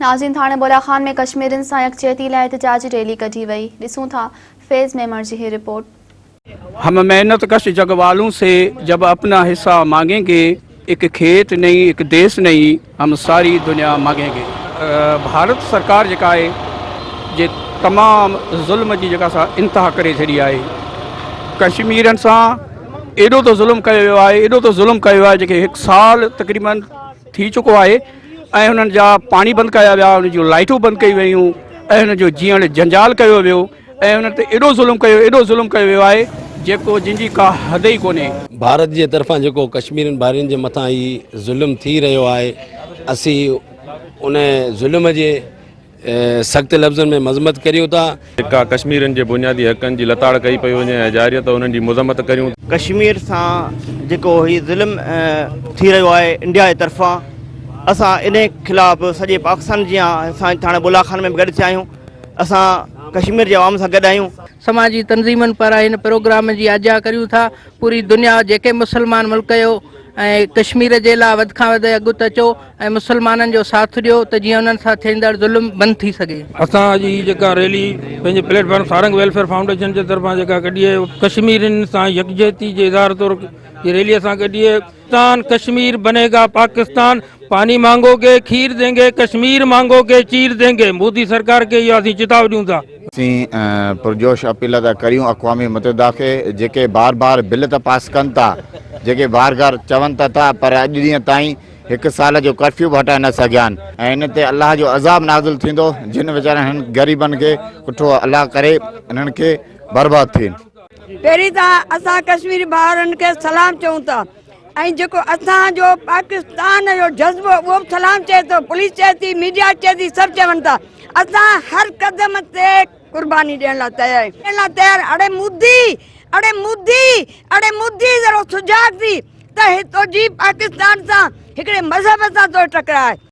नाज़रीन, थाणे बोलाखान में कश्मीरिन सां यकजहती लाइ एहतजाजी रैली कढी वई। ॾिसूं था फैज़ मेमर जी ही रिपोर्ट। हम मेहनत कश जगवालों से जब अपना हिस्सा मांगेंगे, एक खेत नहीं एक देश नहीं, हम सारी दुनिया मांगेंगे। भारत सरकार जेका है जे तमाम ज़ुल्म जी जगह सा इंतहा करे छड़ी है। कश्मीरन सां एडो तो ज़ुल्म कयो वियो आहे, एडो तो ज़ुल्म कयो आहे जेके 1 साल तकरीबन थी चुको है। ऐं हुननि जा पानी बंदि कया विया, हुन जूं लाइटूं बंदि कई वयूं ऐं हुन जो जीअण जंजाल कयो वियो ऐं हुन ते एॾो ज़ुल्म कयो वियो आहे जेको जिनजी का हद ई कोन्हे। भारत जे तरफ़ां जेको कश्मीरनि भारियुनि जे मथां ही ज़ुल्म थी रहियो आहे, असीं उन ज़ुल्म जे सख़्त लफ़्ज़नि में मज़म्मत करियूं था। जेका कश्मीरनि जे बुनियादी हक़नि जी लताड़ कई पई वञे ऐं जारियत उन्हनि जी मज़म्मत करियूं। कश्मीर सां जेको ही ज़ुल्म थी रहियो आहे इंडिया जे तरफ़ां, असां इन ख़िलाफ़ सॼे पाकिस्तान जी असां थाणे बुलाखान में बि गॾु थिया आहियूं। असां कश्मीर जे आवाम सां गॾु आहियूं। समाजी तंज़ीमनि पारां इन प्रोग्राम जी आजा करियूं था। पूरी दुनिया जेके मुसलमान मुल्क जो ऐं कश्मीर जे लाइ वधि खां वधि अॻु अचो ऐं मुसलमाननि जो साथ ॾियो त जीअं उन्हनि सां थींदड़ ज़ुल्म बंदि थी सघे। असांजी जेका रैली पंहिंजे प्लेटफॉर्म सारंग वेलफेयर फाउंडेशन जे तरफ़ां जेका कढी आहे, कश्मीरियुनि सां यकजहती जे इज़हार तौर ये रैली असां कढी है। पाकिस्तान कश्मीर बनेगा पाकिस्तान, पानी मांगोगे खीर देंगे, कश्मीर मांगोगे चीर देंगे। मोदी सरकार के इहो असीं चिताव ॾियूं था। पुरजोश अपील था करियूं अक़वामी मुतहदा खे, जेके बार बार बिल त पास कनि था, जेके बार बार चवनि था पर अॼु ॾींहं ताईं 1 साल जो कर्फ्यू बि हटाए न सघिया आहिनि ऐं इन ते अलाह जो अज़ाब नाज़िल थींदो जिन वीचारनि हिन ग़रीबनि खे पुठो अलाह करे हिननि खे बर्बाद थियनि। पहिरीं त असां कश्मीरी भाउरनि खे सलाम चऊं था ऐं जेको असांजो पाकिस्तान जो जज़्बो उहो बि सलाम चए थो, पुलिस चए थी, मीडिया चए थी, सभु चवनि था। असां हर क़दम ते कुर्बानी ॾियण लाइ तयार। अड़े मुदी ज़रो सुजाग थी त हितो जी पाकिस्तान सां हिकिड़े मज़हब सां तो टकराए।